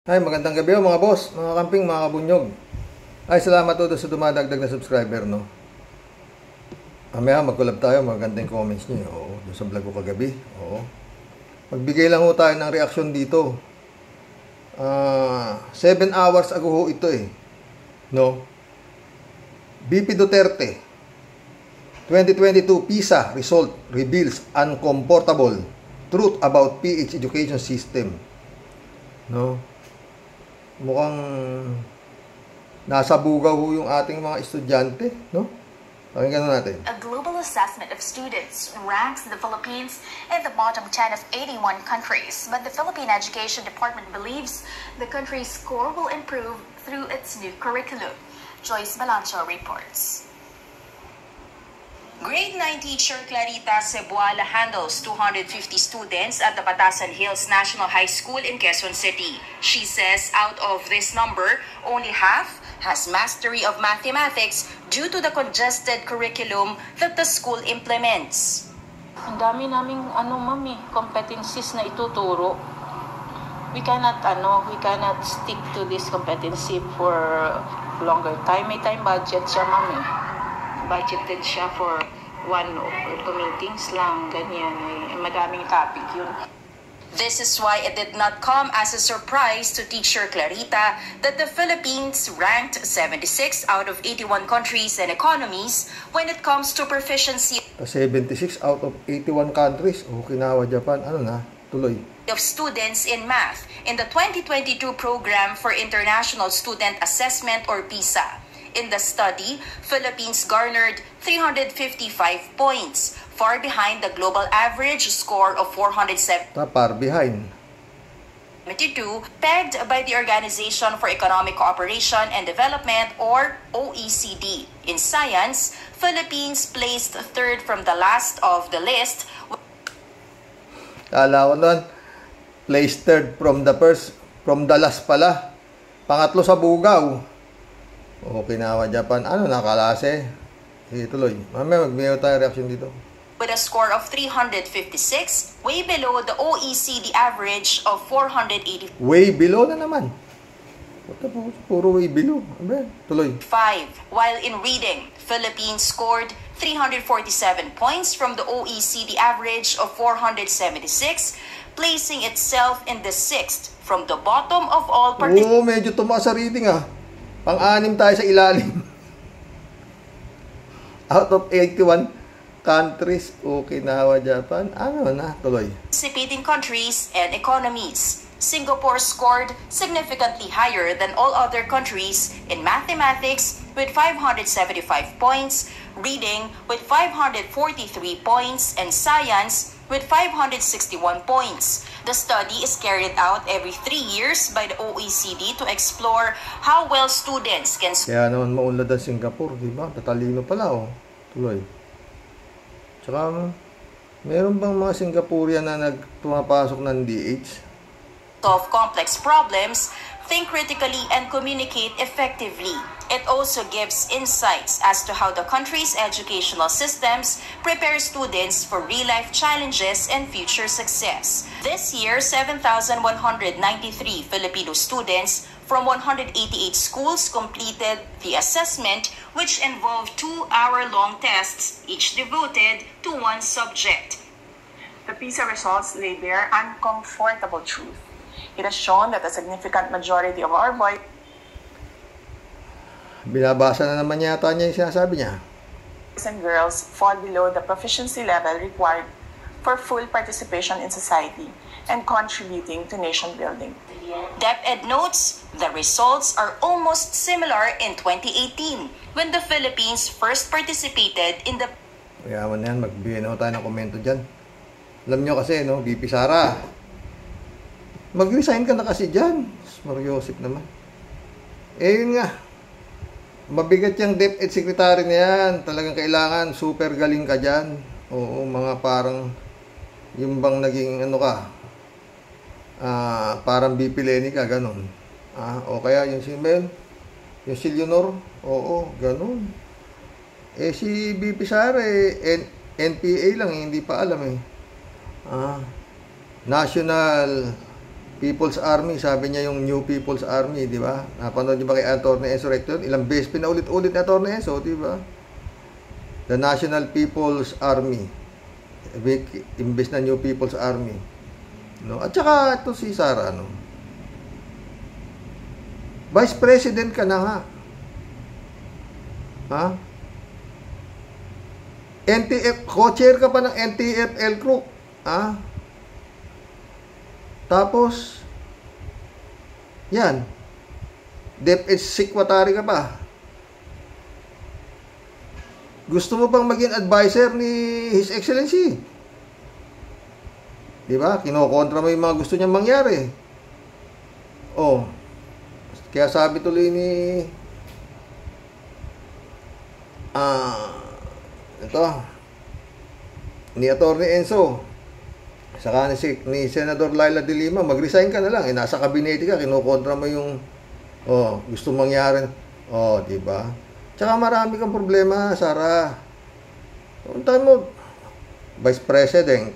Ay, magandang gabi mga boss, mga kamping, mga kabunyog. Ay, salamat po sa dumadagdag na subscriber, no? Mamaya mag-collab tayo, magandang comments niyo. Oo, doon sa vlog ko kagabi. Oo. Magbigay lang ho tayo ng reaksyon dito. 7 hours ago ho ito eh. No? BP Duterte 2022 PISA result reveals uncomfortable truth about PH education system. No? Mukhang nasa bugaw ho yung ating mga estudyante, no? Pakinggan natin. A global assessment of students ranks the Philippines in the bottom 10 of 81 countries, but the Philippine Education Department believes the country's score will improve through its new curriculum. Joyce Balancho reports. Grade 9 teacher Clarita Cebuala handles 250 students at the Batasan Hills National High School in Quezon City. She says out of this number, only half has mastery of mathematics due to the congested curriculum that the school implements. Ang dami naming competencies na ituturo. We cannot stick to this competency for longer time. May time budget siya, mami. Budgeted siya for one meetings lang, ganyan. Madaming topic yun. This is why it did not come as a surprise to teacher Clarita that the Philippines ranked 76 out of 81 countries and economies when it comes to proficiency 76 out of 81 countries. Okinawa, Japan. Ano na? Tuloy. Of students in math in the 2022 Program for International Student Assessment or PISA. In the study, Philippines garnered 355 points, far behind the global average score of 472, Far behind. pegged by the Organization for Economic Cooperation and Development or OECD. In science, Philippines placed third from the last of the list. Kala ko nun, placed third from the last pala. Pangatlo sa bugaw. Okinawa, Japan. Ano nakalase? Sige, tuloy. Mamaya magbigay tayo reaction dito. With a score of 356, way below the OECD average of 480. Way below na naman. Puro way below. Tuloy. 5. While in reading, Philippines scored 347 points from the OECD average of 476, placing itself in the 6th from the bottom of all participants. Medyo tumaas sa reading ah. Pang-anim tayo sa ilalim. Out of 81 countries, Okinawa, Japan. Ano na, tuloy. Participating countries and economies. Singapore scored significantly higher than all other countries in mathematics with 575 points, reading with 543 points, and science with 561 points. The study is carried out every 3 years by the OECD to explore how well students can... Kaya naman maunlad ang Singapore, di ba? Tatalino pala, oh. Tuloy. Tsaka, meron bang mga Singaporean na nagpumapasok ng DH? Solve complex problems, think critically, and communicate effectively. It also gives insights as to how the country's educational systems prepare students for real-life challenges and future success. This year, 7,193 Filipino students from 188 schools completed the assessment, which involved 2-hour-long tests, each devoted to one subject. The PISA results lay bare uncomfortable truth. It has shown that a significant majority of our boys Binabasa na naman yata niya yung sinasabi niya. And girls fall below the proficiency level required for full participation in society and contributing to nation building. DepEd notes the results are almost similar in 2018 when the Philippines first participated in the... Yaman yan, magbigay na tayo ng komento dyan. Alam nyo kasi, no, BP Sara, mag-resign ka na kasi dyan. Mariosip naman. Yun nga. Mabigat yung DepEd secretary na yan. Talagang kailangan, super galing ka dyan. Oo, mga parang, yung bang naging ano ka, parang BP Lenny ka, ganun. O kaya yung si Mel, yung si Leonor, oo, ganun. Si BP Sara, NPA lang, hindi pa alam eh. National People's Army, sabi niya yung New People's Army, di ba? Napanood niyo ba kay Atty. Enzo Recto? Ilang beses pinaulit-ulit na Atty. Enzo, di ba? The National People's Army. Imbes na New People's Army. No? At saka ito si Sara, no? Vice President ka na nga. Ha? Co-chair ka pa ng NTF-L Group. Ha? Tapos, yan, DepEd Secretary ka pa. Gusto mo bang maging advisor ni His Excellency? Di ba? Kinokontra mo yung mga gusto niyang mangyari. Oh, kaya sabi tuloy ni ni Atty. Enzo, saka ni Senador Laila de Lima, mag-resign ka na lang. Nasa kabinete ka, kinukontra mo yung gusto mangyari. Di ba? Tsaka marami kang problema, Sara. Puntahan mo, Vice President,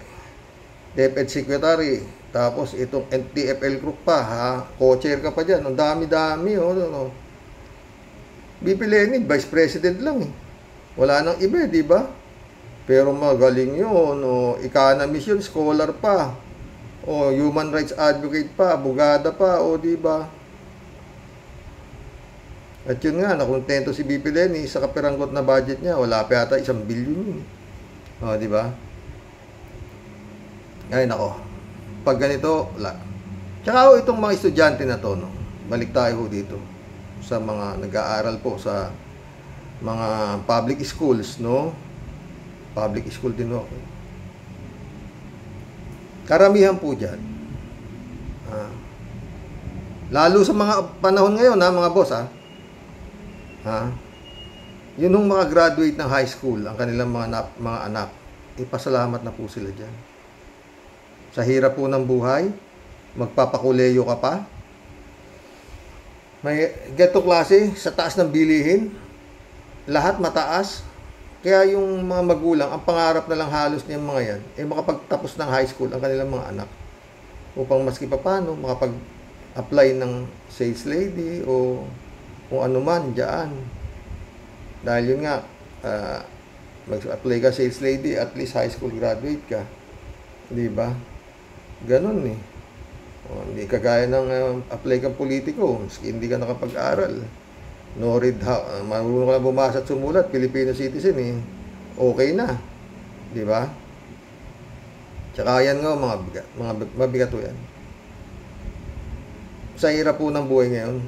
DepEd Secretary, tapos itong NTF-L Group pa, ha? Co-chair ka pa dyan. Ang dami-dami, BP Lenin, Vice President lang, eh. Wala nang iba, di ba? Pero magaling yun, economist yun, scholar pa, human rights advocate pa, abogada pa, di ba? At yun nga, nakontento si BP Lenny sa kapiranggot na budget niya, wala pa yata 1 billion yun. Di ba? Ay, nako. Pag ganito, wala. Tsaka itong mga estudyante na to, no? Balik tayo dito sa mga nag-aaral po sa mga public schools, no? Public school din ako. Karamihan po dyan. Lalo sa mga panahon ngayon, mga boss, yun yung mga graduate ng high school, ang kanilang mga anak, ipasalamat na po sila dyan. Sa hirap po ng buhay, magpapakuleyo ka pa. May ganito klase, sa taas ng bilihin, lahat mataas. Kaya yung mga magulang, ang pangarap na lang halos niyang mga yan, makapagtapos ng high school ang kanilang mga anak. Upang maski pa paano, makapag-apply ng sales lady o kung ano man, dyan. Dahil yun nga, mag-apply ka sales lady, at least high school graduate ka. Di ba? Ganun eh. Hindi kagaya ng apply kang politiko, maski hindi ka nakapag-aral. No read, marunong ka na bumasa at sumulat, Filipino citizen eh, okay na, di ba? Tsaka yan nga, mga mabigat po yan. Sa hirap po ng buhay ngayon,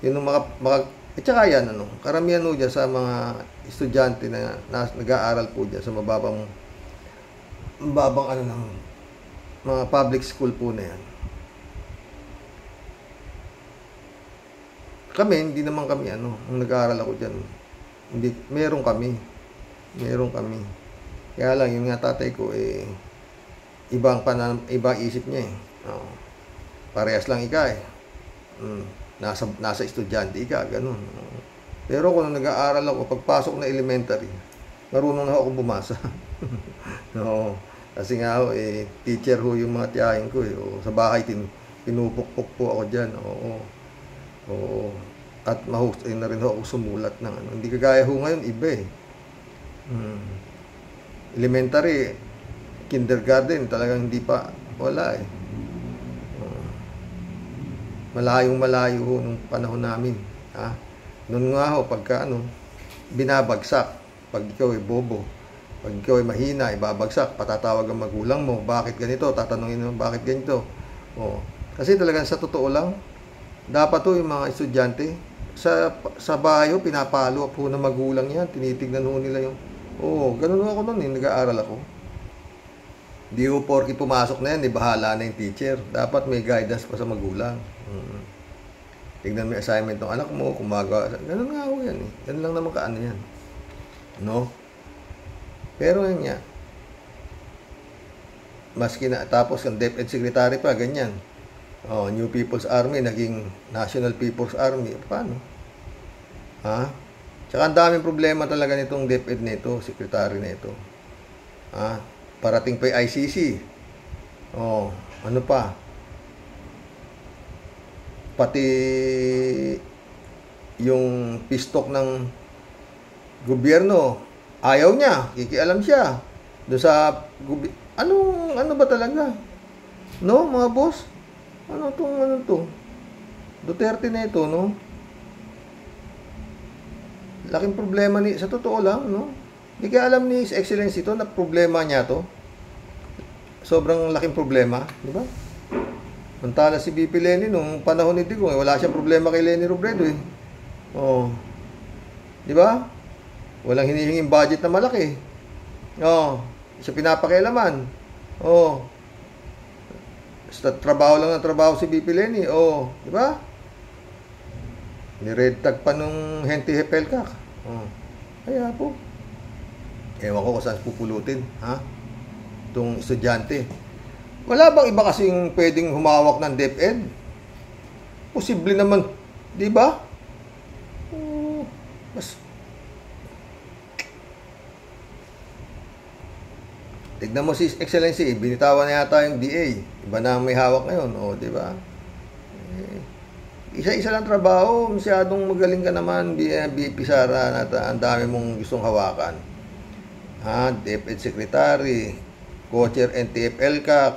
yun yung tsaka yan, karamihan po dyan sa mga estudyante na nag-aaral po dyan sa mababang ng mga public school po na yan. Kami, hindi naman kami, nung nag-aaral ako dyan, meron kami. Kaya lang, yung nga tatay ko, ibang isip niya eh. Parehas lang ika eh. Nasa estudyante ika, ganun. Pero kung nag-aaral ako, pagpasok na elementary, marunong na ako bumasa. Kasi nga ako, teacher ho yung mga tiyahin ko eh. Sa bahay, pinupukpok po ako dyan. Oo. At mahusay na rin ako sumulat ng Hindi kagaya ho ngayon, iba eh. Elementary, kindergarten, talagang hindi pa, wala eh. Malayong-malayo ho nung panahon namin. Noon nga ho, pagka binabagsak, pag ikaw ay bobo, pag ikaw ay mahina, ibabagsak, patatawag ang magulang mo, bakit ganito? Tatanungin mo, bakit ganito? Kasi talagang sa totoo lang, dapat to yung mga estudyante sa bahay ho, pinapalo po ng magulang yan, tinitignan ho nila yung ganun ako noon nag-aaral ako. Di ho porki pumasok na yan, bahala na yung teacher, dapat may guidance pa sa magulang. Tignan mo yung assignment ng anak mo, kung magawa, ganun nga ho yan eh. Ganun lang naman kaano yan, no? Pero yun nga, maski na tapos ang DepEd Secretary pa, ganyan. New People's Army, naging National People's Army. Paano? Tsaka ang daming problema talaga nitong DepEd nito, secretary nito. Parating pa yung ICC. Ano pa? Pati yung pistok ng gobyerno, ayaw niya, kikialam siya. Doon sa ano ba talaga? No, mga boss? Ano to? Duterte na ito, no? Laking problema sa totoo lang, no? Hindi kaya alam ni His Excellency ito na problema niya to. Sobrang laking problema, di ba? Mantala si BP Leni nung panahon ni Digong, wala siyang problema kay Leni Robredo eh. Oh. Di ba? Walang hinihinging budget na malaki. Oh, siya pinapakialaman. Oh. Basta trabaho lang ng trabaho si BP Leni. Oh, di ba? Ni-red tag pa nung Henty Hepelkak. Oh. Kaya po. Ewan ko kung saan pupulutin, ha? Itong estudyante. Wala bang iba kasing pwedeng humawak ng DepEd? Posible naman, di ba? Tignan mo si Excellency, binitawan na yata yung DA. Iba na may hawak ngayon, o, di ba? Isa-isa lang trabaho, masyadong magaling ka naman, BP Sara, ang dami mong gustong hawakan. Ha, DepEd Secretary, Co-Chair NTF-ELCAC,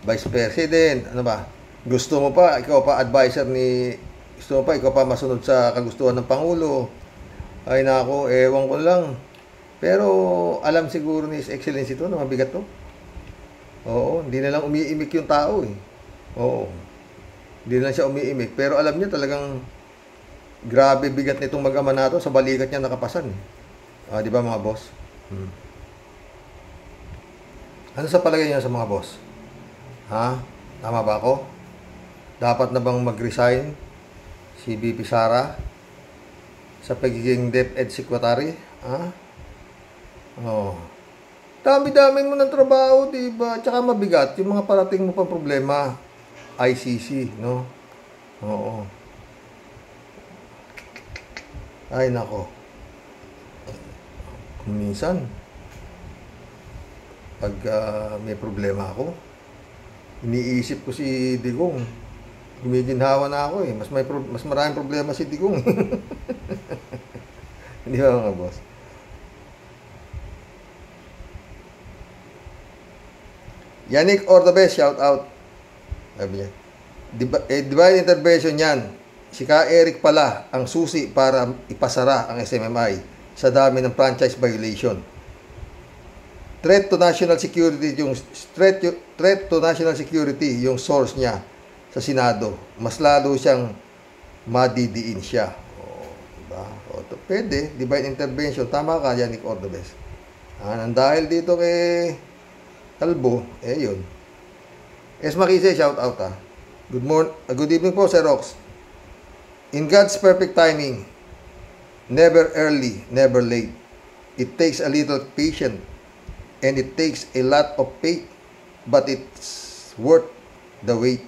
Vice President, ano ba? Gusto mo pa, ikaw pa advisor gusto mo pa, ikaw pa masunod sa kagustuhan ng Pangulo. Ay nako, ewan ko lang. Pero alam siguro ni His Excellency ito na mabigat to. Oo, hindi na lang umiimik yung tao eh. Oo. Hindi na lang siya umiimik. Pero alam niya talagang grabe bigat nitong mag-ama na to, sa balikat niya nakapasan eh. Di ba mga boss? Ano sa palagay niyo sa mga boss? Ha? Tama ba ako? Dapat na bang mag-resign si BP Sara sa pagiging DepEd Secretary? Ha? Oh. Dami-dami mo ng trabaho, diba? Tsaka mabigat yung mga parating mo pang problema. ICC, no? Oo. Ay, nako. Kung minsan, pag may problema ako, iniisip ko si Digong. Gumiginhawa na ako eh. Mas maraming problema si Digong. Hindi ba mga boss? Yannick Ordobes, shout out. Sabi niya. Divine intervention yan. Si Ka Eric pala ang susi para ipasara ang SMMI sa dami ng franchise violation. Threat to national security yung source niya sa Senado. Mas lalo siyang madidiin siya. Diba? Pwede, divine intervention. Tama ka, Yannick Ordobes. Dahil dito kay Talbo, yun. Makise, shout out ha. Good evening po, Sir Rox. In God's perfect timing, never early, never late. It takes a little patience and it takes a lot of faith, but it's worth the wait.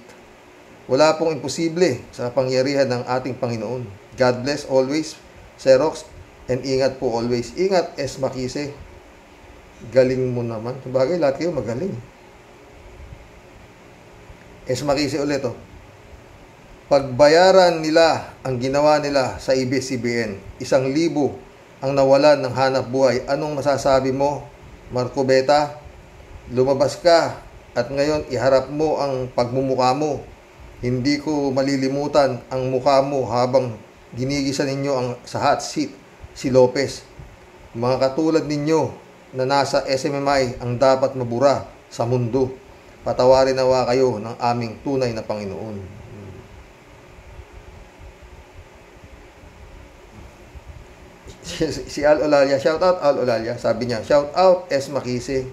Wala pong imposible sa pangyarihan ng ating Panginoon. God bless always, Sir Rox, and ingat po always. Ingat, Makise. Galing mo naman. Sabagay, lahat kayo magaling. Makise ulit, oh. Pagbayaran nila ang ginawa nila sa ABS-CBN, 1,000 ang nawalan ng hanap buhay. Anong masasabi mo, Marco Beta? Lumabas ka at ngayon iharap mo ang pagmumukha mo. Hindi ko malilimutan ang mukha mo habang ginigisa ninyo sa hot seat si Lopez. Mga katulad ninyo na nasa SMMI ang dapat mabura sa mundo. Patawarin nawa kayo ng aming tunay na Panginoon. Si Al Olalia, shout out Al Olalia. Sabi niya, shout out Makise.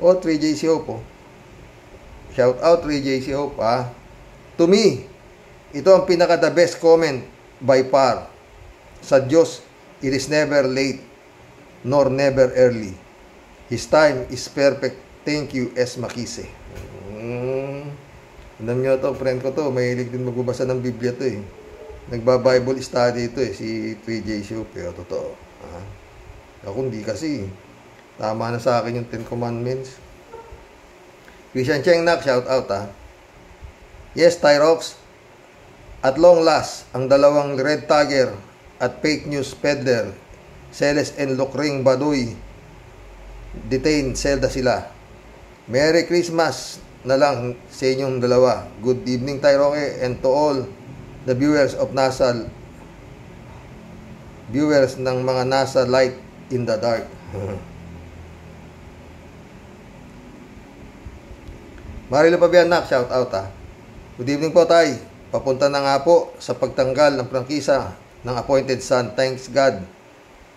O 3JC Hope, oh. Shout out 3JC Hope, ah. To me, ito ang pinaka the best comment by far. Sa Diyos, it is never late nor never early. His time is perfect. Thank you, Makise. Alam nyo to, friend ko to, mahilig din magbabasa ng Biblia to eh. Nagba-Bible study ito eh, si 3JC, pero totoo. Ako hindi kasi. Tama na sa akin yung 10 Commandments. Christian Chengnak, shout out Yes, Tyrox. At long last, ang dalawang red tagger at fake news peddler, Celes and Lucring Baduy, detained, selda sila. Merry Christmas na lang sa inyong dalawa. Good evening, Tyroque, and to all the viewers of NASA, viewers ng mga NASA Light in the Dark. Marilo Pabianak, shout out Good evening po, Tay. Papunta na nga po sa pagtanggal ng prangkisa ng appointed son. Thanks God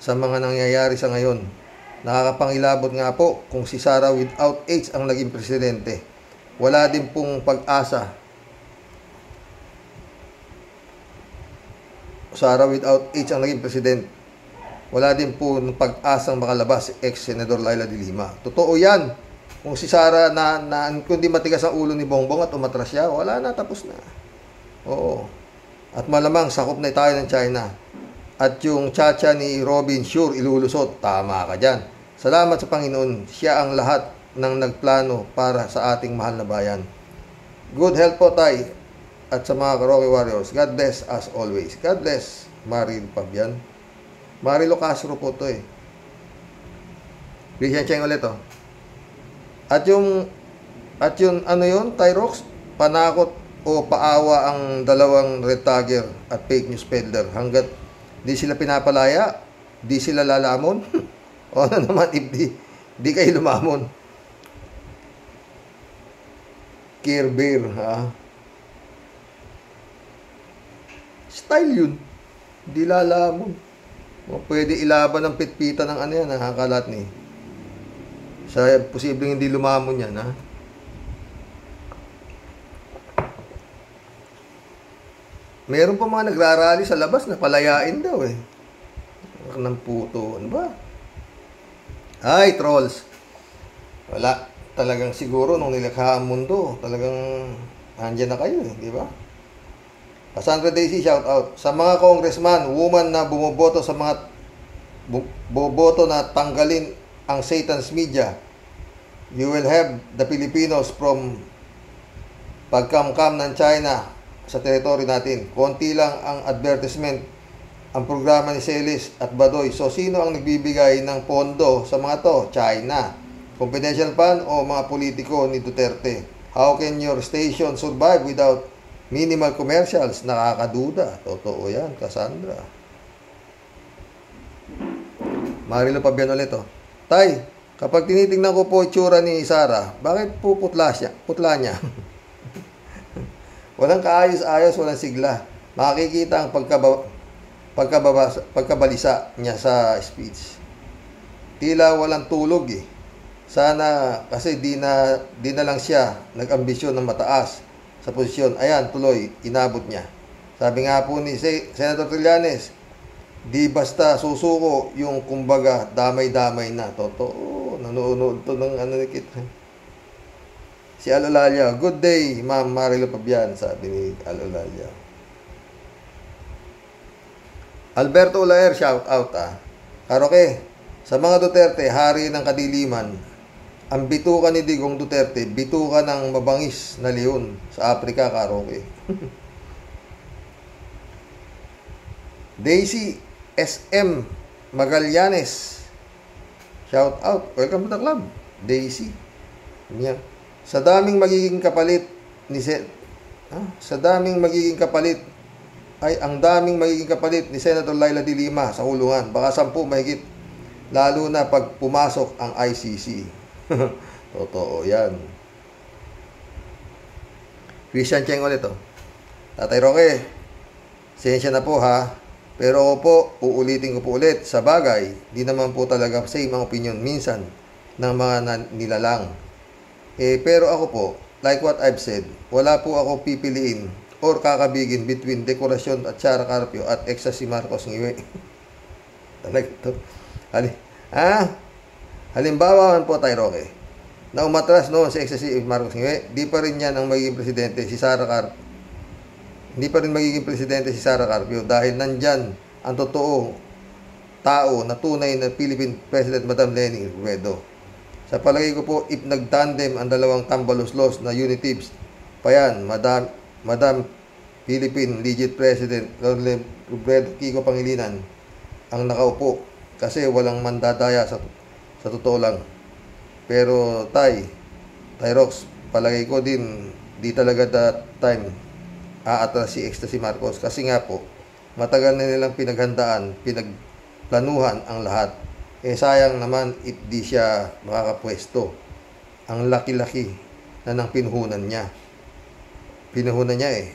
sa mga nangyayari sa ngayon. Nakakapangilabot nga po kung si Sara without H ang naging presidente. Wala din pong pag-asa. Sara without H ang naging president. Wala din po pag-asang makalabas si ex-senador Laila de Lima. Totoo yan. Kung si Sara kundi matigas ang ulo ni Bongbong at umatras siya, wala na, tapos na. Oo. At malamang sakop na tayo ng China. At yung chacha ni Robin sure ilulusot. Tama ka dyan. Salamat sa Panginoon. Siya ang lahat ng nagplano para sa ating mahal na bayan. Good health po, Tay. At sa mga Karaoke Warriors, God bless as always. God bless, Maril Pabian. Marilo Castro po to Christian Cheng ulit At yung ano yun, Tyrox, panakot o paawa ang dalawang red tagger at fake news peddler hanggat di sila pinapalaya, di sila lalamon. O ano naman if di kayo lumamon. Care Bear, style yun. Di lalamon. O pwede ilaban ng pitpita ng ano yan, nakakalat ni. Sa posibleng hindi lumamon yan, Meron pa mga nagrarally sa labas na palayain daw ng puto. Ano ba? Ay, trolls. Wala. Talagang siguro nung nilikha ang mundo, talagang andyan na kayo, di ba? Cassandra Daisy, shout out. Sa mga congressman, woman na bumoboto sa mga boboto na tanggalin ang Satan's media, you will have the Filipinos from pagkamkam ng China sa teritoryo natin. Konti lang ang advertisement, ang programa ni Celis at Badoy. So, sino ang nagbibigay ng pondo sa mga to? China. Confidential fund o mga politiko ni Duterte? How can your station survive without minimal commercials? Nakakaduda. Totoo yan, Cassandra. Marilo Pabian ulit Tay, kapag tinitingnan ko po itsura ni Sara, bakit po putla niya? Walang kaayos-ayos, walang sigla. Makikita ang pagkabalisa niya sa speech. Tila walang tulog Sana kasi di na lang siya nag-ambisyon ng mataas sa posisyon. Ayan, tuloy, inabot niya. Sabi nga po ni Senator Trillanes, di basta susuko yung kumbaga damay-damay na. Totoo, nanonood to ng ano ni Kit. Si Alolalia, good day, Ma'am Marilo Pabian, sabi ni Alolalia. Alberto Ulaer, shout out Karoke, sa mga Duterte, hari ng kadiliman, ang bituka ni Digong Duterte, bituka ng mabangis na leon sa Afrika, Karoke. Daisy SM Magallanes, shout out, welcome to the club, Daisy. Yan. Sa daming magiging kapalit ni ang daming magiging kapalit ni Senator Laila de Lima sa kulungan. Baka 10 mahigit. Lalo na pag pumasok ang ICC. Totoo yan. Christian Cheng ulit Tatay Roque, sensya na po pero po, uulitin ko po ulit. Sa bagay, di naman po talaga same ang opinion minsan ng mga nilalang. Pero ako po, like what I've said, wala po ako pipiliin or kakabigin between dekorasyon at Sara Carpio at exa si Marcos Ngiwe. Talaga ito. Halimbawa man po, Tayo Roque, na umatras noon si exa si Marcos Ngiwe, di pa rin yan ang magiging presidente si Sara Carpio. Hindi pa rin magiging presidente si Sara Carpio dahil nandyan ang totoo tao na tunay na Philippine President, Madam Leni Robredo. Sa palagay ko po, if nagtandem ang dalawang tambaluslos na unitives, pa yan, Madam Philippine Legit President Robredo Kiko Pangilinan ang nakaupo kasi walang mandadaya sa totoo lang. Pero Tyrox, palagay ko din di talaga that time aatras si Ecstasy Marcos kasi nga po matagal na nilang pinaghandaan, pinagplanuhan ang lahat. Sayang naman if di siya makakapwesto. Ang laki-laki na ng pinuhunan niya. Pinuhunan niya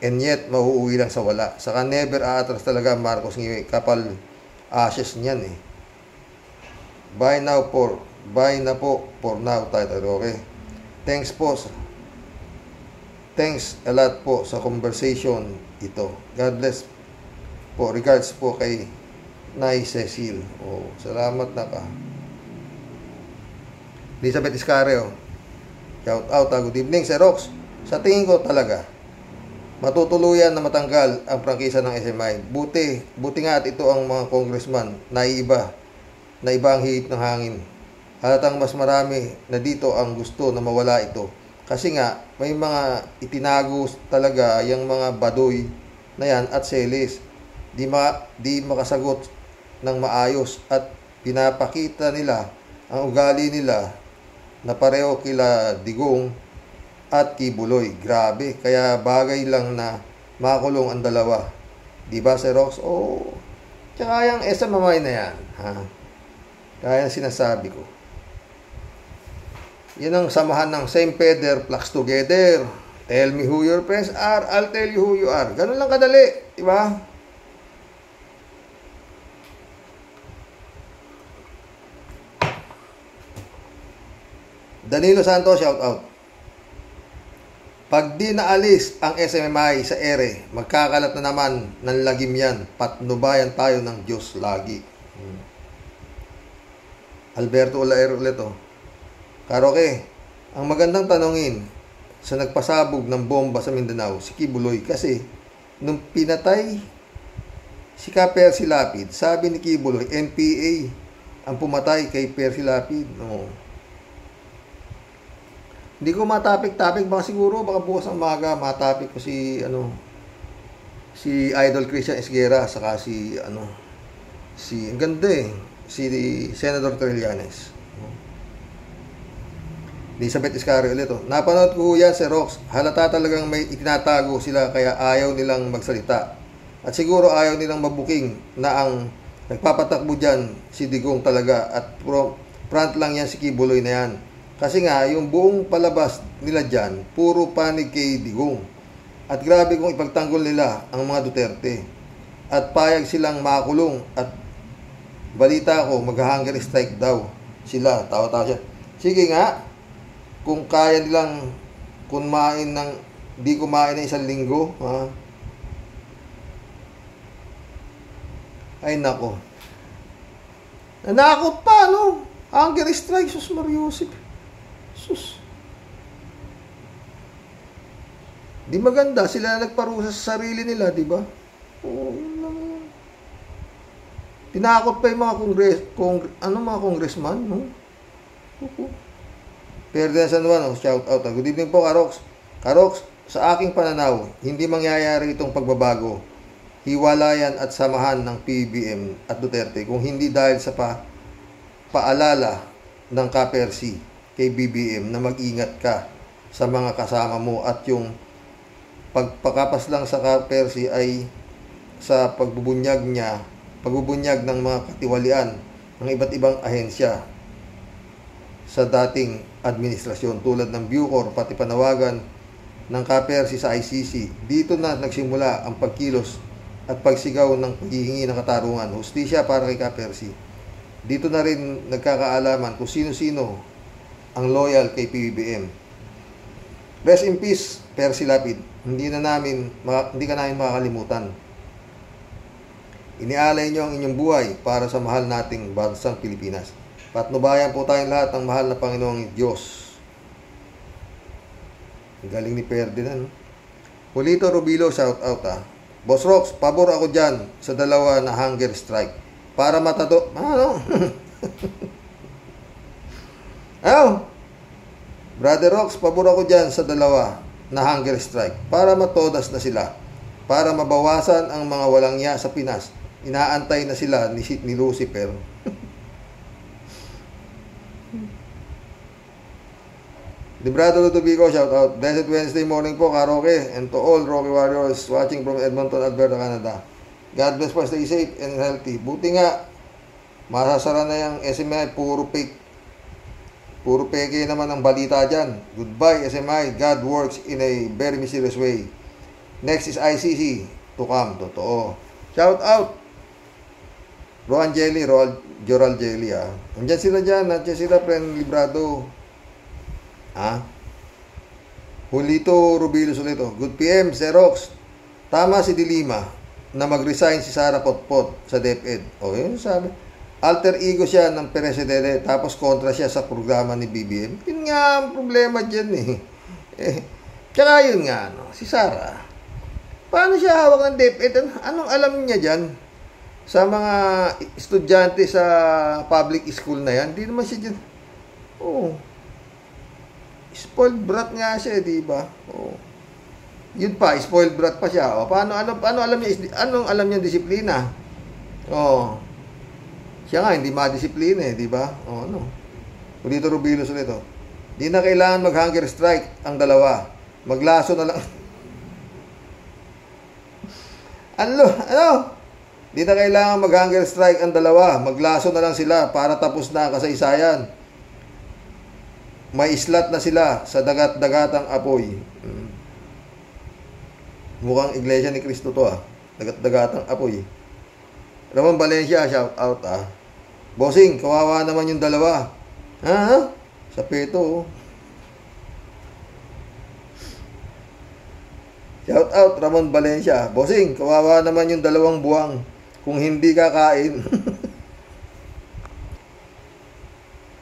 and yet mauuwi lang sa wala. Saka never aatras talaga Marcos ngayon, kapal ashes niyan Bye na po for now, Title. Okay. Thanks a lot po sa conversation ito. God bless po. Regards po kay Nay Cecil. Salamat na ka. Elizabeth Iscareo. Shout out. Good evening, Sir Rox. Sa tingin ko talaga, matutuluyan na matanggal ang prangkisa ng SMI. Buti nga at ito ang mga congressman na iba ang hihit ng hangin. Halatang mas marami na dito ang gusto na mawala ito. Kasi nga, may mga itinago talaga yung mga badoy na yan at selis. Di makasagot ng maayos at pinapakita nila ang ugali nila na pareho kila Digong at Kibuloy. Grabe, kaya bagay lang na makulong ang dalawa. Diba, Sir Rox? Tsaka yung SMMI na yan. Kaya sinasabi ko. Yan ang samahan ng same feather, flocks together. Tell me who your friends are, I'll tell you who you are. Ganun lang kadali, diba? Danilo Santos, shout out. Pag di naalis ang SMMI sa ere, magkakalat na naman ng lagim yan. Patnubayan tayo ng Diyos lagi. Alberto Olaero ulit Karoke, ang magandang tanongin sa nagpasabog ng bomba sa Mindanao, si Kibuloy. Kasi nung pinatay si Percy Lapid, sabi ni Kibuloy, NPA ang pumatay kay Percy Lapid. Hindi ko matapik-tapik, baka bukas ng umaga matapik ko si Idol Christian Esguera, saka si ang ganda si Senador Trillanes. Elizabeth Iscareo ulit Napanood ko yan, Sir Rox. Halata talagang may itinatago sila kaya ayaw nilang magsalita. At siguro ayaw nilang mabuking na ang nagpapatakbo dyan si Digong talaga at front lang yan si Kibuloy na yan. Kasi nga, yung buong palabas nila dyan, puro panig kay Digong. At grabe kung ipagtanggol nila ang mga Duterte. At payag silang makulong. At balita ko, mag-hunger strike daw sila. Tawa-tawa siya. Sige nga, kung kaya nilang di kumain ng 1 linggo, ay nako. Nanakot pa, Hunger strike, sus Mariusip. Sus. Di maganda, sila nagparusa sa sarili nila, di ba? Yun lang yun. Tinakot pa yung mga congressman, Perdian San Juan, shout out. Good evening po, Karox. Karox, sa aking pananaw, hindi mangyayari itong pagbabago, hiwalayan at samahan ng PBBM at Duterte kung hindi dahil sa paalala ng Percy kay BBM na mag-ingat ka sa mga kasama mo at yung pagpakapas lang sa Percy ay sa pagbubunyag ng mga katiwalian ng iba't ibang ahensya sa dating administrasyon tulad ng Bucor, pati panawagan ng Percy sa ICC. Dito na nagsimula ang pagkilos at pagsigaw ng paghihingi ng katarungan, hustisya para kay Percy. Dito na rin nagkakaalaman kung sino-sino ang loyal kay PBBM. Rest in peace, Percy Lapid. Hindi ka namin makakalimutan. Inialay niyo ang inyong buhay para sa mahal nating bansang Pilipinas. Patnubayan po tayong lahat ng mahal na Panginoong Diyos. Ang galing ni Ferdinand. Julito Rubilo, shout out Boss Rox, pabor ako dyan sa dalawa na hunger strike. Para Ayaw! Brother Rox, pabor ako dyan sa dalawa na hunger strike para matodas na sila. Para mabawasan ang mga walang ya sa Pinas. Inaantay na sila ni Lucifer. Librado Ludovico, shout out. Blessed Wednesday morning po, karaoke. And to all Rocky Warriors watching from Edmonton, Alberta, Canada. God bless po, stay safe and healthy. Buti nga, masasara na yung SMI, puro fake. Puro peke naman ang balita dyan. Goodbye SMI, God works in a very mysterious way. Next is ICC to come. Totoo. Shout out. Roan Jelly, Joral Jelly, ah. Nandiyan sila dyan. Nandiyan sila, friend Librado. Ah? Julito Rubilos ulit. Good PM, Xerox. Tama si Dilima na mag-resign si Sara Potpot sa DepEd. Yun sabi. Alter ego siya ng presidente tapos kontra siya sa programa ni BBM. Yun nga ang problema dyan Tsaka yun nga, si Sara. Paano siya hawak ng DepEd? Anong alam niya dyan? Sa mga estudyante sa public school na yan, di naman siya dyan. Spoiled brat nga siya, di ba? Yun pa, spoiled brat pa siya. Paano alam niya, anong alam niya disiplina? Siya nga, hindi madisiplina di ba? Dito Rubilos ulit, Di na kailangan mag-hunger strike ang dalawa. Maglaso na lang. Di na kailangan mag-hunger strike ang dalawa. Maglaso na lang sila para tapos na ang kasaysayan. May islat na sila sa dagat-dagatang apoy. Mukhang iglesia ni Cristo to Dagat-dagatang apoy. Ramon Valencia, shout out Bossing, kawawa naman yung dalawa. Sa peto. Shout out Ramon Valencia. Bossing, kawawa naman yung dalawang buwang kung hindi kakain.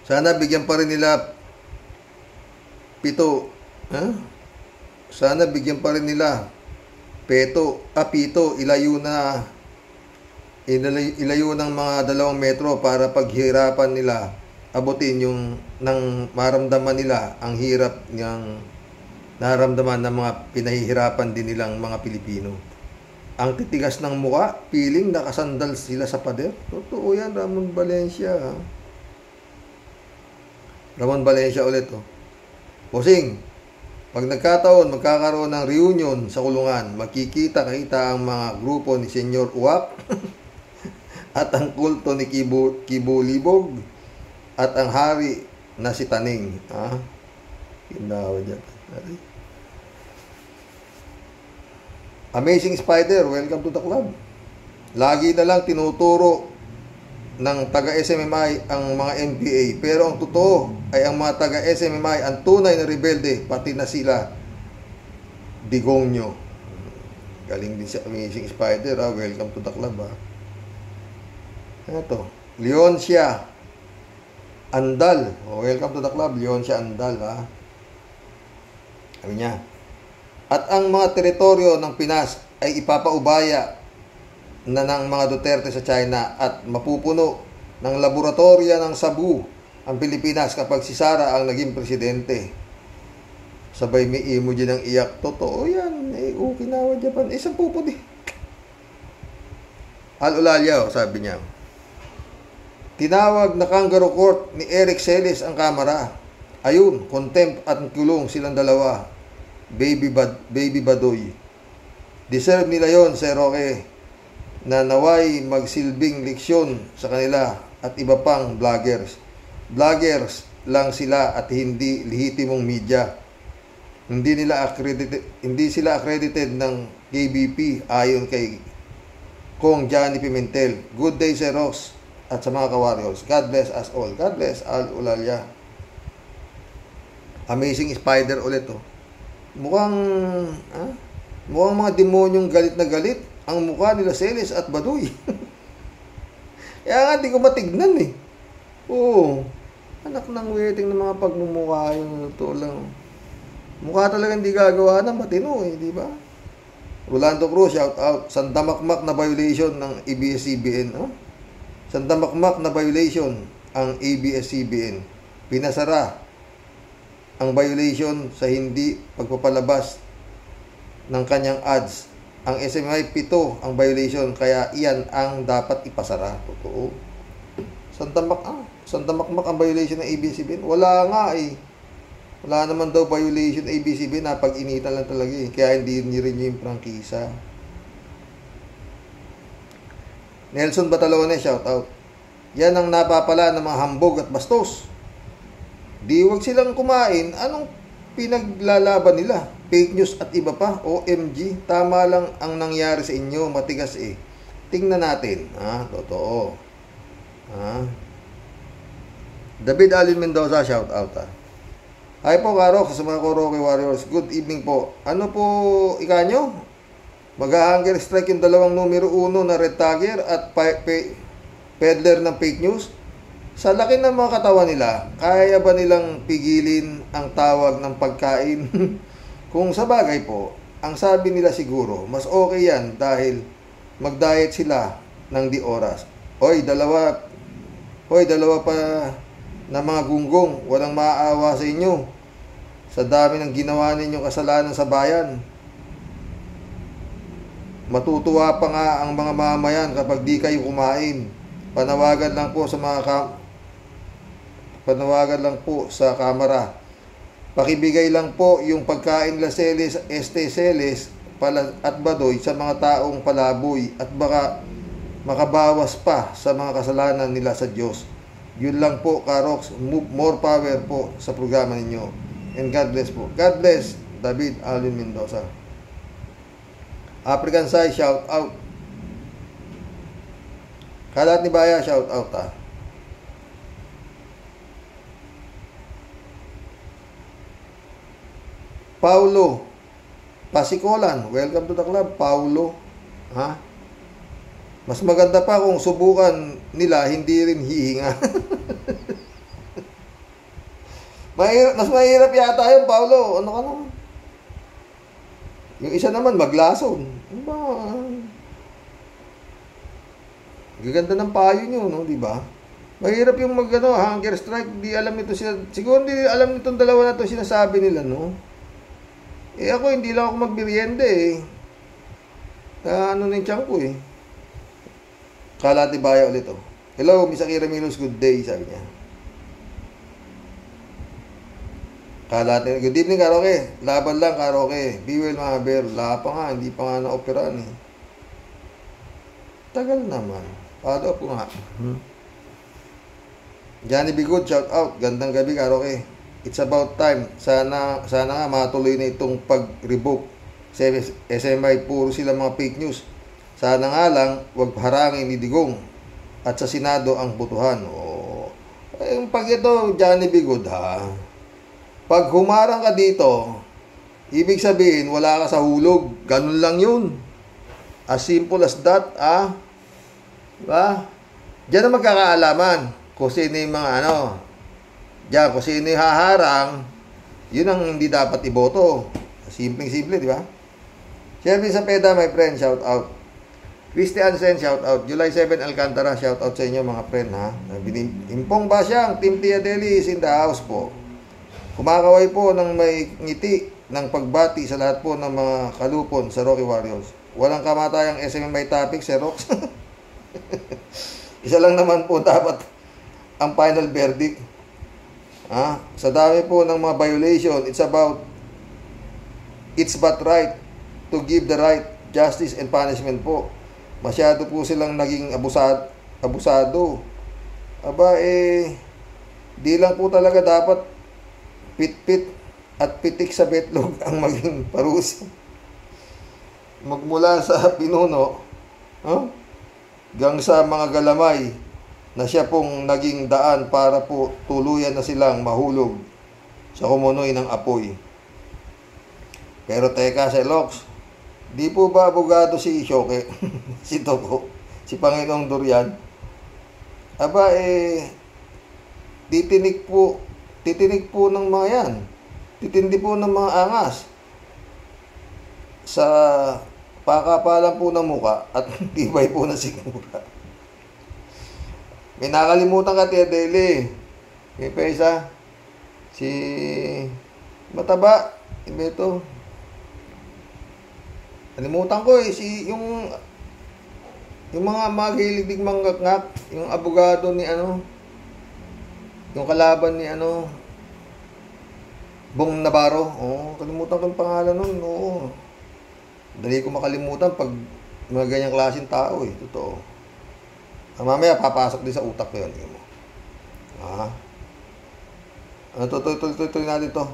Sana bigyan pa rin nila pito. Sana bigyan pa rin nila pito, ilayo ng mga 2 metro para paghirapan nila abutin yung nang maramdaman nila ang hirap ng naramdaman ng mga pinahihirapan din nilang mga Pilipino. Ang titigas ng muka, piling nakasandal sila sa pader. Totoo yan, Ramon Valencia. Ramon Valencia ulit Bossing, pag nagkataon, magkakaroon ng reunion sa kulungan, makikita-kita ang mga grupo ni Senyor Uwak at ang kulto ni Kibo Libog at ang hari na si Taning. Ginawa dyan. Amazing Spider, welcome to the club. Lagi na lang tinuturo ng taga-SMMI ang mga NPA. Pero ang totoo ay ang mga taga-SMMI ang tunay na rebelde, pati na sila Digongyo. Galing din si Amazing Spider, welcome to the club. Ito, Leoncia Andal. Welcome to the club, Leoncia Andal. Sabi niya, at ang mga teritoryo ng Pinas ay ipapaubaya na ng mga Duterte sa China at mapupuno ng laboratorya ng sabu ang Pilipinas kapag si Sara ang naging presidente. Sabay may emoji ng iyak. Totoo yan. Okinawa, Japan. Saan puputi? Al-Ulalya, sabi niya. Tinawag na kangaroo court ni Eric Celis ang kamera. Ayun, contempt at kulong silang dalawa. Baby Badoy. Deserve nila yon, Sir Roque, na naway magsilbing leksyon sa kanila at iba pang vloggers. Vloggers lang sila at hindi lehitimong media. Hindi sila accredited ng KBP ayon kay Kong Johnny Pimentel. Good day, Sir Rox, at sa mga ka-warriors. God bless us all. God bless Al-Ulalya. Amazing Spider ulit Mukhang mga demonyong galit na galit ang mukha nila Celis at Baduy. Kaya nga, di ko matignan anak ng wedding ng mga pagmumukha yung ito lang. Mukha talagang di gagawa ng matino di ba? Rolando Cruz, shout out. Sandamakmak na violation ng ABS-CBN. Sandamakmak na violation ang ABS-CBN. pinasara ang violation sa hindi pagpapalabas ng kanyang ads. Ang SMNI 7 ang violation, kaya iyan ang dapat ipasara. Totoo. Sandamakmak ang violation ng ABS-CBN? Wala nga eh. Wala naman daw violation ABS-CBN, napag-initan lang talaga eh. Kaya hindi rin yung prangkisa. Nelson Batalones, shout out. Yan ang napapala ng mga hambog at bastos. Di wag silang kumain. Anong pinaglalaban nila? Fake news at iba pa. OMG, tama lang ang nangyari sa inyo. Matigas eh. Tingnan natin. Totoo. David Alin Mendoza, shout out. Hi po, Karok, sa mga Rocky Warriors. Good evening po. Ano po ikanyo? Mag-hunger strike yung dalawang numero 1 na red tagger at peddler ng fake news. Sa laki ng mga katawan nila, kaya ba nilang pigilin ang tawag ng pagkain? Kung sa bagay po, ang sabi nila siguro, mas okay yan dahil mag-diet sila ng di oras. Hoy, dalawa pa na mga gunggong, walang maaawa sa inyo. Sa dami ng ginawa ninyong kasalanan sa bayan. Matutuwa pa nga ang mga mamayan kapag di kayo kumain. Panawagan lang po sa kamera. Pakibigay lang po yung pagkain Laseles, Seles, at Badoy sa mga taong palaboy at baka makabawas pa sa mga kasalanan nila sa Diyos. Yun lang po, Karoks. More power po sa programa ninyo. And God bless po. God bless, David Alvin Mendoza. African Sai, shout out. Kalat ni Baya, shout out Paulo Pasikolan, welcome to the club, Paulo. Mas maganda pa kung subukan nila, hindi rin hihinga. Mas mahirap yata yun, Paulo. Ano ka naman? Yung isa naman, maglason. Gaganda ng payo nyo, no? Diba? Mahirap yung hunger strike. Di alam nito sila. Siguro hindi alam nitong dalawa na to sinasabi nila, no? Ako, hindi lang ako magmerienda eh. Ano na yung tiyan ko eh. Kalati Baya ulit oh. Hello, Miss Akira Milos, good day, sabi niya. Kalati, good evening, Karoke. Laban lang, Karoke. Be well, mga bear. Wala pa nga, hindi pa nga na-operaan eh. Tagal naman. Follow up ko nga. Johnny Be Good, shout out. Gandang gabi, Karoke. It's about time. Sana nga matuloy na itong pag-revoke. SMI, puro sila mga fake news. Sana nga lang, wag harangin ni Digong. At sa Senado ang butuhan. Yung pag ito, Johnny Be Good, pag humarang ka dito, ibig sabihin, wala ka sa hulog. Ganun lang yun. As simple as that, diba? Diyan na magkakaalaman kung sino yung mga diyan, kung sino yung haharang, yun ang hindi dapat iboto. Simpleng-simple, di ba? Shervin Sapeda, my friend, shout out. Christian Sen, shout out. July 7, Alcantara, shout out sa inyo, mga friend, Impong Basyang, Team Tia Deli is in the house po. Kumakaway po ng may ngiti ng pagbati sa lahat po ng mga kalupon sa Rocky Warriors. Walang kamatayang SMMI topic, Sir Rox. Isa lang naman po dapat ang final verdict. Sa dami po ng mga violation, it's but right to give the right justice and punishment po. Masyado po silang naging abusado. Di lang po talaga dapat pit-pit at pitik sa betlog ang maging parusa. Magmula sa pinuno, hanggang sa mga galamay, na siya pong naging daan para po tuluyan na silang mahulog sa kumunoy ng apoy. Pero teka, si Lox, di po ba abogado si Shoke? Si Toko, si Panginoong Durian? Titinig po ng mga yan. Titindi po ng mga angas sa pakapalan po ng muka at tibay po na sigura. May nakalimutan ka, Tia Deli. Okay pa isa? Si mataba, iba ito. Kalimutan ko eh, yung mga maghilig manggakngak, yung abogado ni yung kalaban ni Bong Navarro. Oo, kalimutan ko yung pangalan nun. Oo. Dali ko makalimutan pag mga ganyang klaseng tao eh. Totoo. Mamaya papasok din sa utak ko yun. Tuloy natin to.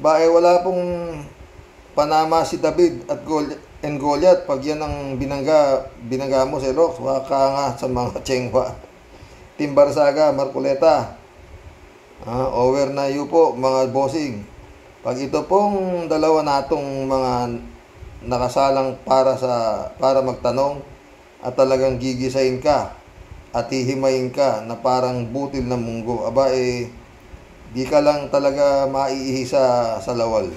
Wala pong panama si David at Goliath. Pag yan ang binangga mo si Rox, waka nga sa mga Chengwa. Team Barsaga, Marcoleta. Over na you po, mga bossing. Pag ito pong dalawa natong mga nakasalang para magtanong at talagang gigisahin ka at hihimayin ka na parang butil na munggo, di ka lang talaga maiihi sa lawal,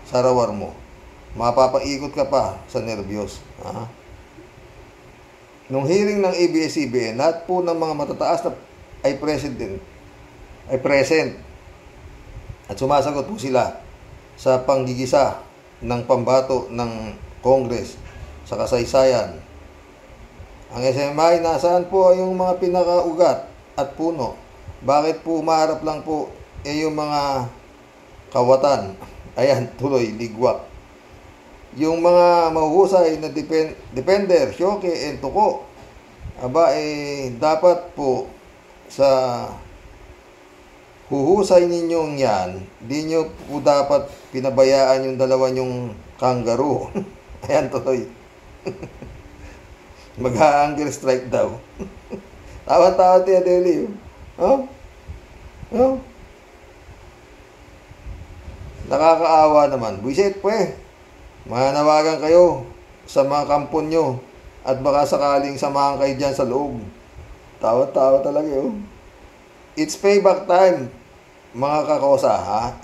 sa rawar mo. Mapapaikot ka pa sa nervyos. Nung hearing ng ABS-CBN, lahat po ng mga matataas na ay present at sumasagot po sila sa panggigisa ng pambato ng Congress sa kasaysayan. Ang SMI, nasaan po yung mga pinakaugat at puno? Bakit po maharap lang po yung mga kawatan? Ayan, tuloy, ligwak. Yung mga mahuhusay na defender, syoke, and tuko, dapat po sa huhusay ninyong yan, di nyo po dapat pinabayaan yung dalawa nyong kangaroo. Ayan, tuloy. Mag-hunger strike daw. Tawa-tawa tiya, Deli. Nakakaawa naman. Buisit po eh. Manawagan kayo sa mga kampon nyo at baka sakaling samahan kayo dyan sa loob. Tawa-tawa talaga yun. It's payback time, mga kakosa,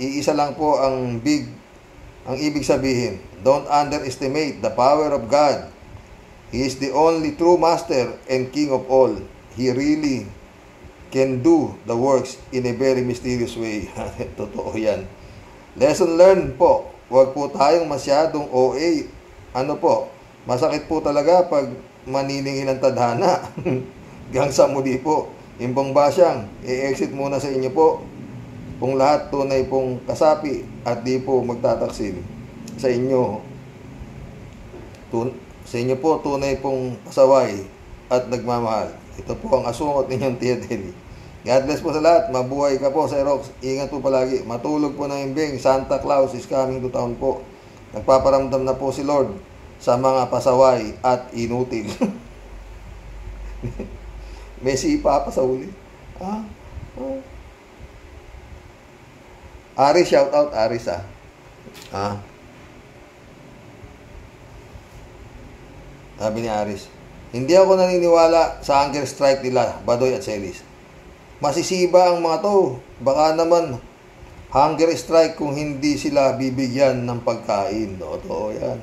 Iisa lang po ang ibig sabihin. Don't underestimate the power of God. He is the only true master and king of all. He really can do the works in a very mysterious way. Totoo yan. Lesson learned po. Huwag po tayong masyadong OA. Masakit po talaga pag maniningin ang tadhana. Hanggang sa muli po. Imbong basyang, i-exit muna sa inyo po. Kung lahat tunay pong kasapi at di po magtataksil sa inyo. Sa inyo po tunay pong pasaway at nagmamahal. Ito po ang asungot ninyong Tia Deli. God bless po sa lahat. Mabuhay ka po, Sir Rox. Ingat po palagi. Matulog po ng imbing. Santa Claus is coming to town po. Nagpaparamdam na po si Lord sa mga pasaway at inutil. May sipa pa sa uli. Aris, shout out Aris Sabi ni Aris, hindi ako naniniwala sa hunger strike nila, Badoy at Celis. Masisiba ang mga to. Baka naman hunger strike kung hindi sila bibigyan ng pagkain. Totoo yan.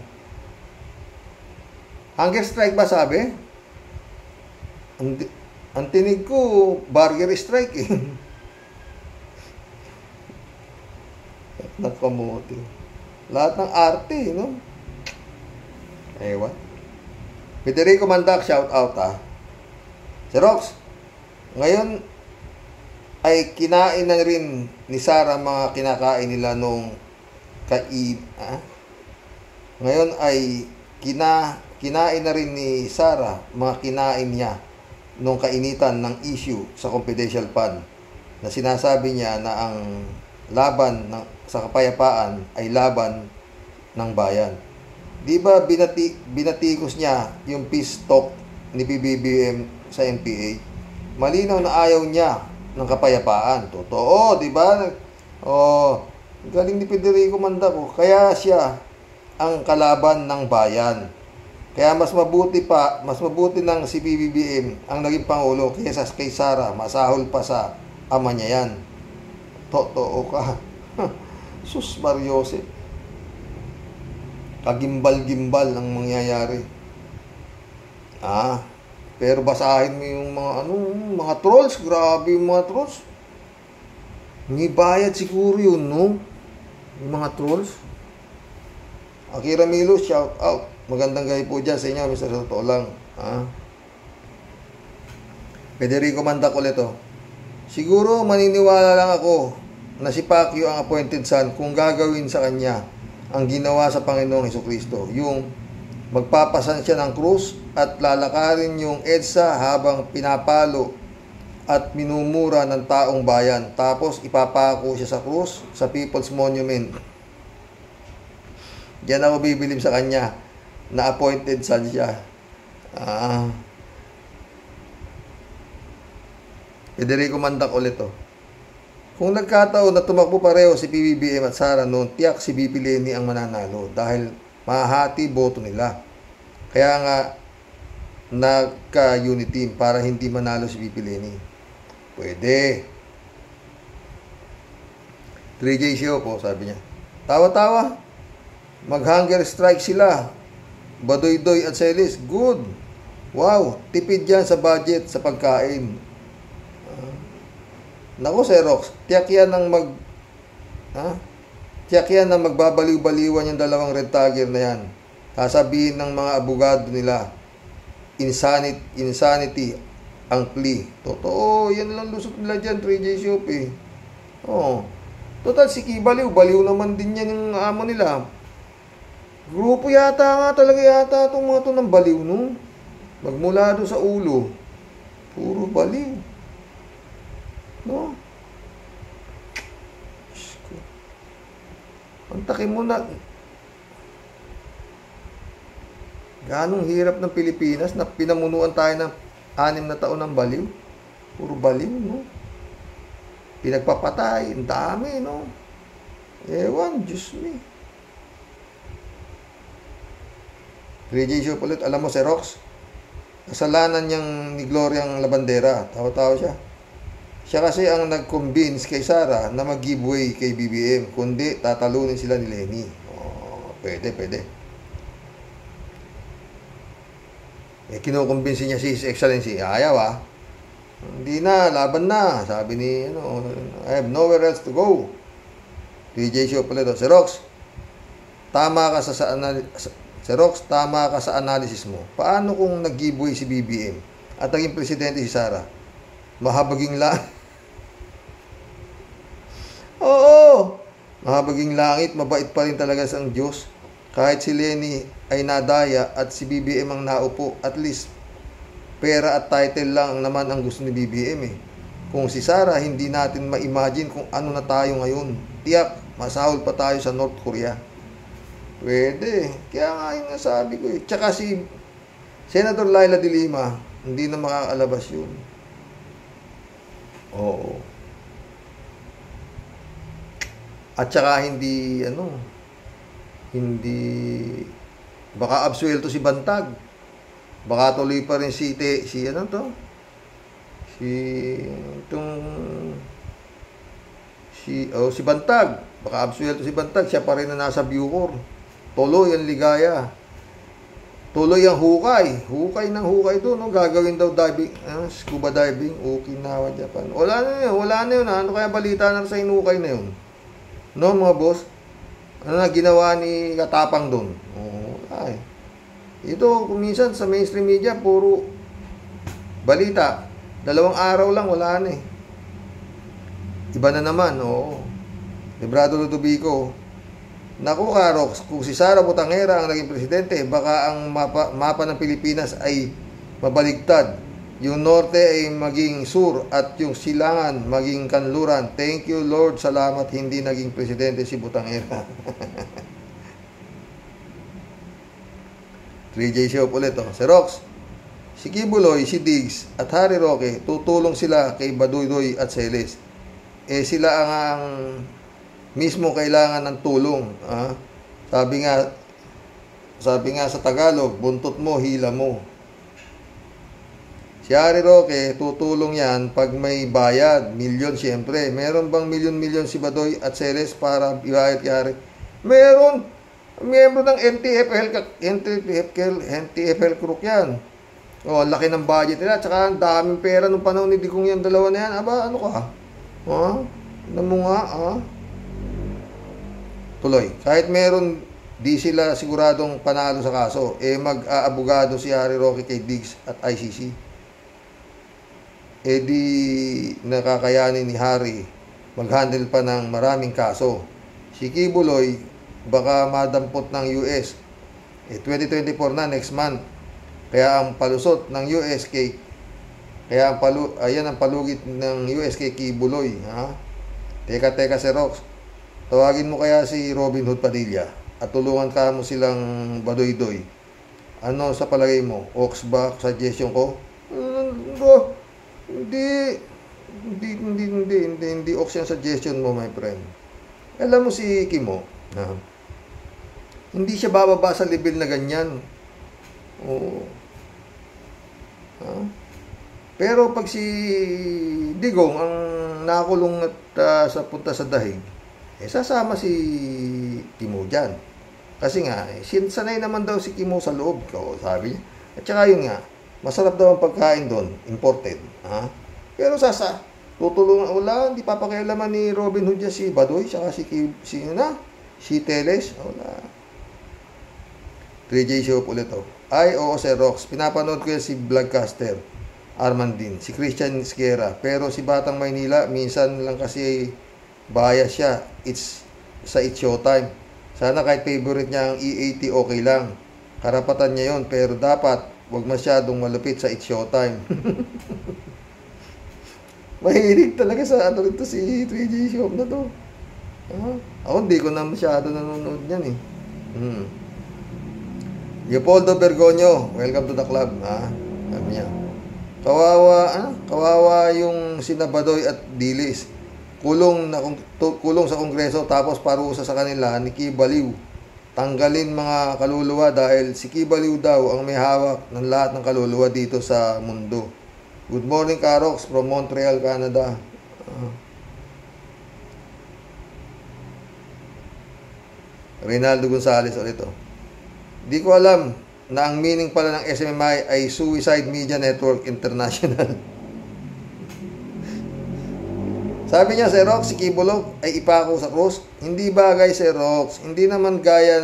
Hunger strike ba sabi? Ang tinig ko, burger strike eh. Nakamuti. Lahat ng arte, no? Ewan. Federico Mandak, shout out Si Rox, ngayon ay kinain na rin ni Sarah mga kinakain nila nung Ngayon ay kinain na rin ni Sarah mga kinain niya nung kainitan ng issue sa confidential fund na sinasabi niya na ang laban sa kapayapaan ay laban ng bayan. Di ba binatikos niya yung peace talk ni PBBM sa NPA? Malinaw na ayaw niya ng kapayapaan. Totoo, di ba? Galing ni Federico Mandaco. Kaya siya ang kalaban ng bayan. Kaya mas mabuti ng si PBBM ang naging Pangulo kaysa kay Sara. Masahol pa sa ama niya yan. Totoo ka. Sus Mariose. Kagimbal-gimbal ang mangyayari. Pero basahin mo yung mga trolls. Grabe yung mga trolls. May bayad siguro yun, no? Yung mga trolls. Akira Milo, shout out. Magandang gabi po dyan sa inyo, Mr. Totoo lang. Federico Mandac ulit, oh. Siguro maniniwala lang ako na si Pacquiao ang appointed son kung gagawin sa kanya ang ginawa sa Panginoong Hesukristo. Yung magpapasan siya ng krus at lalakarin yung EDSA habang pinapalo at minumura ng taong bayan. Tapos ipapako siya sa krus sa People's Monument. Diyan ako bibilib sa kanya na appointed son siya. Federico Mandac ulit, oh. Kung nagkataon na tumakbo pareho si PBBM at Sara noon, tiyak si BP Leni ang mananalo dahil mahati boto nila. Kaya nga nagka-unity team para hindi manalo si BP Leni. Pwede. 3J Show po, sabi niya. Tawa-tawa. Mag-hunger strike sila. Badoy-doy at Celis. Good. Wow. Tipid yan sa budget, sa pagkain. Nako, Xerox. Tiyak yan ng magbabaliw-baliwan yung dalawang red tagger na yan. Sasabihin ng mga abogado nila, insanity ang plea. Totoo, yan lang lusot nila dyan, 3J Shop, eh. Total, si Kibaliw, baliw naman din yan yung amo nila. Grupo yata nga talaga yata itong mga ito ng baliw, no? Magmula doon sa ulo. Puro baliw. No? Antakin mo na. Ganong hirap ng Pilipinas na pinamunuan tayo ng 6 na taon ng baliw. Puro baliw, no? Pinagpapatay, ang dami, no? Ewan, Diyos me. 3J Show ulit, alam mo, Xerox, kasalanan niyang ni Gloria ang labandera. Tawa-tawa siya. Siya kasi ang nag-convince kay Sara na mag-giveaway kay BBM. Kundi, tatalunin sila ni Leni. Pwede. Kinukumbinsi niya si His Excellency. Ayaw, Hindi na, laban na. Sabi ni, I have nowhere else to go. DJ Show pala ito. Xerox, tama ka sa analysis mo. Paano kung nag-giveaway si BBM at naging presidente si Sara? Mahabaging Oo! Mahabaging langit, mabait pa rin talaga sa Diyos. Kahit si Leni ay nadaya at si BBM ang naupo, at least pera at title lang naman ang gusto ni BBM, eh. Kung si Sara, hindi natin ma-imagine kung ano na tayo ngayon. Tiyak, masahol pa tayo sa North Korea. Pwede. Kaya nga yung nasabi ko, eh. Tsaka si Senator Laila de Lima, hindi na makakalabas yun. Oo. At saka hindi baka absuelto si Bantag. Baka tuloy pa rin si Bantag. Baka absuelto si Bantag, siya pa rin na nasa Bucor. Tuloy ang ligaya. Tuloy ang hukay. Hukay doon, no? Gagawin daw diving, scuba diving, Okinawa, Japan. Wala na yun. Ano kaya balita na sa inukay na yun? No, mga boss? Ano na ginawa ni Katapang doon? Ito, kuminsan sa mainstream media, puro balita. 2 araw lang, wala na, eh. Iba na naman, Librado Ludovico. Naku, Karox, kung si Sara Butangera ang naging presidente, baka ang mapa ng Pilipinas ay mabaligtad. Yung norte ay maging sur at yung silangan maging kanluran. Thank you, Lord. Salamat hindi naging presidente si Butangera. 3J Show ulit, Xerox, si Kibuloy, si Diggs at Harry Roque, tutulong sila kay Badoy-doy at Celis. Sila ang mismo kailangan ng tulong. Sabi nga sa Tagalog, buntot mo, hila mo. Si Harry Roque, tutulong yan pag may bayad, milyon siyempre. Meron bang milyon-milyon si Badoy at Celis para ibayad kay Harry? Meron. Miyembro ng NTFL Crook yan. Laki ng budget nila. Tsaka ang daming pera nung panahon ni Digong yung dalawa na yan. Aba, ano ka? Namunga, tuloy. Kahit meron, di sila siguradong panalo sa kaso, mag-aabogado si Harry Roque kay Diggs at ICC. Di nakakayanin ni Harry mag-handle pa ng maraming kaso. Si Kibuloy, baka madampot ng US. 2024 na, next month. Kaya ang palusot ng US kay ayan ang palugit ng US kay Kibuloy, Teka si Rox. Tawagin mo kaya si Robin Hood Padilla at tulungan ka mo silang badoy-doy. Ano sa palagay mo? Ox ba suggestion ko? Hindi ox yung suggestion mo, my friend. Alam mo si Kimo, hindi siya bababa sa level na ganyan. Oo. Pero pag si Digong ang nakulong at sa punta sa dahig, sasama si Kimo dyan. Kasi nga, sanay naman daw si Kimo sa loob, sabi niya. At saka yun nga, masarap daw ang pagkain doon, imported. Pero tutulungan, wala, hindi papakialaman ni Robin Hood si Badoy, saka si Teles, wala. 3J show ulit to. Ay, oo, Sir Rox. Pinapanood ko yan si Vlogcaster Armandin, si Christian Esquera. Pero si Batang Maynila, minsan lang kasi bias siya. It's Showtime. Sana kahit favorite niya ang E80, okay lang. Karapatan niya yon, pero dapat wag masyadong malupit sa It's Showtime. Mahilig talaga sa rito si 3G Shop na to. Ako hindi ko na masyado nanonood niyan eh. Leopoldo Bergoño, welcome to the club. Sabi niya. Kawawa yung sina Badoy at Dilis. Kulong sa Kongreso tapos parusa sa kanila ni Kibaliw. Tanggalin mga kaluluwa dahil si Kibaliw daw ang may hawak ng lahat ng kaluluwa dito sa mundo. Good morning, Karox from Montreal, Canada. Reynaldo Gonzales ulit ito. Di ko alam na ang meaning pala ng SMMI ay Suicide Media Network International. Sabi niya, Sir Rox, si Kibulog ay ipako sa krus. Hindi bagay, Sir Rox. Hindi naman gaya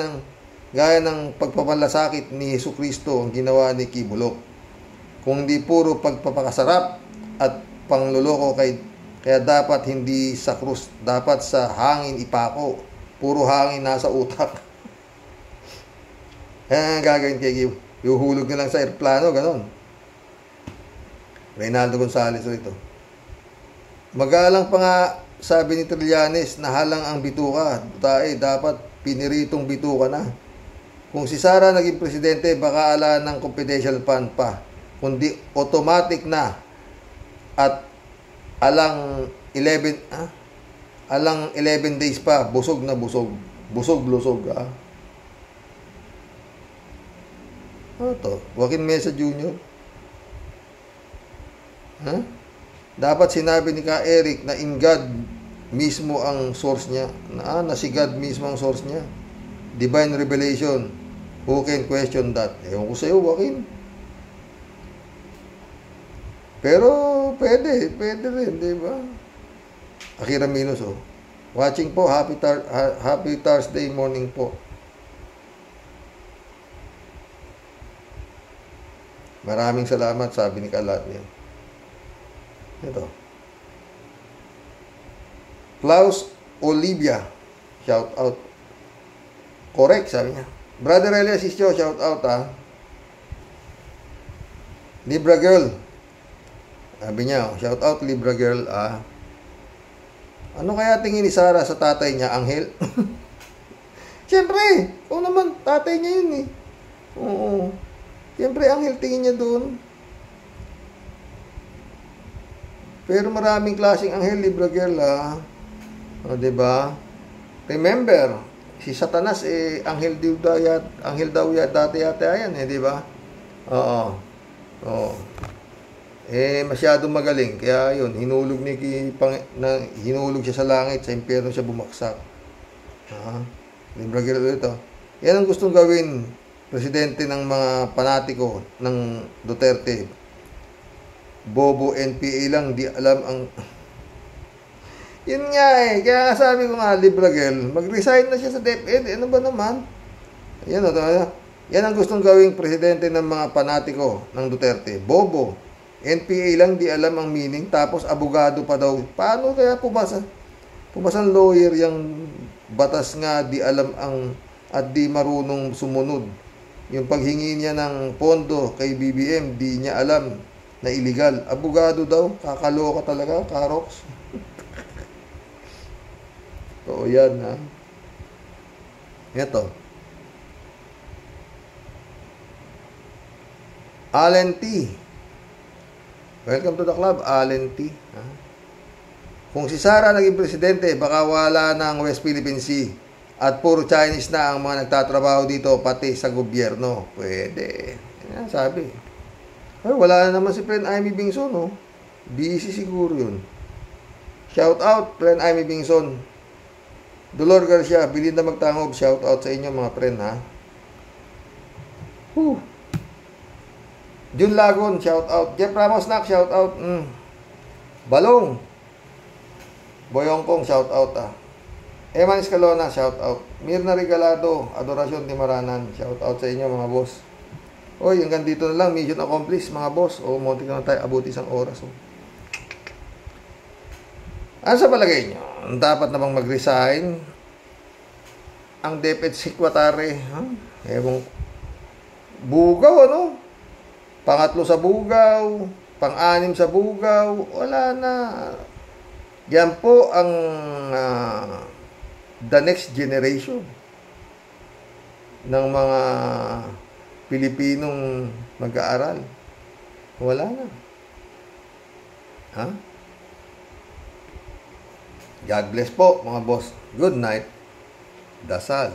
ng pagpapalasakit ni Jesucristo ang ginawa ni Kibulog. Kung di puro pagpapakasarap at pangluloko kaya dapat hindi sa krus, dapat sa hangin ipako. Puro hangin nasa utak. Ang gagawin kay Kibulog, iuhulog na lang sa airplano, ganon. Reynaldo Gonzales ito. Magalang pa nga, sabi ni Trillanes, nahalang ang bituka. Dapat piniritong bituka na. Kung si Sara naging presidente, baka ala ng confidential fund pa. Kundi automatic na. At alang 11 days pa, busog na busog. Busog-lusog, Ano to? Joaquin Mesa Jr. Dapat sinabi ni Ka Eric na in God mismo ang source niya. Na si God mismo ang source niya. Divine revelation. Who can question that? Ewan ko sa'yo, Joaquin. Pero pwede rin, di ba? Akira Minos, watching po, happy Thursday morning po. Maraming salamat, sabi ni Kalat niya. Ito. Klaus Olivia, shout out. Correct, sabi niya. Brother Elias Isyo, shout out, Libra Girl. Sabi niya, shout out Libra Girl, Ano kaya tingin ni Sara sa tatay niya, Anghel? Siyempre, naman, tatay niya yun eh. Oo. Siyempre, Anghel tingin niya doon. Pero maraming klaseng Anghel, Libra Girl, diba? Remember, si Satanas, Anghel daw dati yata yan, diba? Oo. Masyadong magaling. Kaya yun, hinulog siya sa langit, sa impyerno siya bumaksak. Libra Girl ito. Yan ang gustong gawin presidente ng mga panatiko ng Duterte. Bobo NPA lang, di alam ang Yun nga eh. Kaya sabi ko nga, Libragel, mag-resign na siya sa DepEd. Ano ba naman? Yan o. Yan ang gustong gawing presidente ng mga panatiko ng Duterte. Bobo. NPA lang, di alam ang meaning. Tapos abogado pa daw. Paano kaya pumasa? Pumasang lawyer yung batas nga di alam ang at di marunong sumunod. Yung paghingi niya ng pondo kay BBM, di niya alam na illegal. Abogado daw. Kakaloka talaga, Karox. Oo, yan ha. Ito. Allen T. Welcome to the club, Allen T. Ha? Kung si Sara naging presidente, baka wala na ang West Philippine Sea at puro Chinese na ang mga nagtatrabaho dito, pati sa gobyerno. Pwede. Yan sabi. Ay, wala na naman si Friend Amy Bingson, no? Busy siguro yun. Shout out, Friend Amy Bingson. Dolor Garcia, bilin na magtangob. Shout out sa inyo, mga friend, ha? Jun Lagon, shout out. Jeff Ramos Nak, shout out. Balong. Boyongkong, shout out, ha? Eman Escalona, shout out. Mirna Regalado, Adorasyon Timaranan, shout out sa inyo, mga boss. Oy, hanggang dito na lang. Mission accomplished, mga boss. Muntik na tayo abuti isang oras. Ano sa palagay nyo? Dapat na bang mag-resign ang DepEd Secretary? Ewan, bugaw, ano? Pangatlo sa bugaw, pang-anim sa bugaw, wala na. Yan po ang the next generation ng mga Pilipinong mag-aaral. Wala na. Ha? God bless po, mga boss. Good night. Dasal.